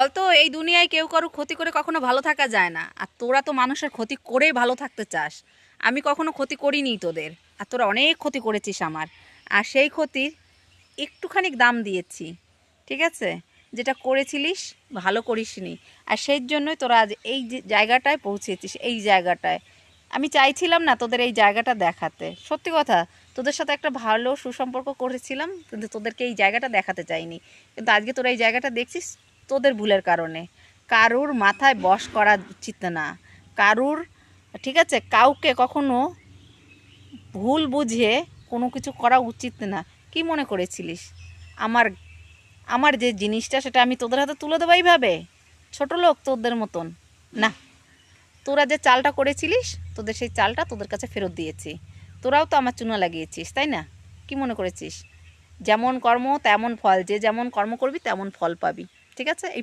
বলতো এই দুনিয়ায় কেউ কারো ক্ষতি করে কখনো ভালো থাকা যায় না, আর তোরা তো মানুষের ক্ষতি করেই ভালো থাকতে চাস। আমি কখনো ক্ষতি করিনি তোদের, আর তোরা অনেক ক্ষতি করেছিস আমার। আর সেই ক্ষতির একটুখানি দাম দিয়েছি, ঠিক আছে? যেটা করেছিলিস ভালো করিসনি, আর সেই জন্যই তোরা আজ এই যে জায়গাটায় পৌঁছেছিস। এই জায়গাটায় আমি চাইছিলাম না তোদের এই জায়গাটা দেখাতে, সত্যি কথা। তোদের সাথে একটা ভালো সুসম্পর্ক করেছিলাম, কিন্তু তোদেরকে এই জায়গাটা দেখাতে চাইনি। কিন্তু আজকে তোরা এই জায়গাটা দেখছিস তোদের ভুলের কারণে। কারুর মাথায় বশ করা উচিত না, কারুর, ঠিক আছে? কাউকে কখনো ভুল বুঝে কোনো কিছু করা উচিত না। কি মনে করেছিলিস আমার আমার যে জিনিসটা সেটা আমি তোদের হাতে তুলে দেবো এইভাবে? ছোট লোক তোদের মতন না। তোরা যে চালটা করেছিলিস, তোদের সেই চালটা তোদের কাছে ফেরত দিয়েছি। তোরাও তো আমার চুনা লাগিয়েছিস, তাই না? কি মনে করেছিস যেমন কর্ম তেমন ফল, যে যেমন কর্ম করবি তেমন ফল পাবি, ঠিক আছে? এই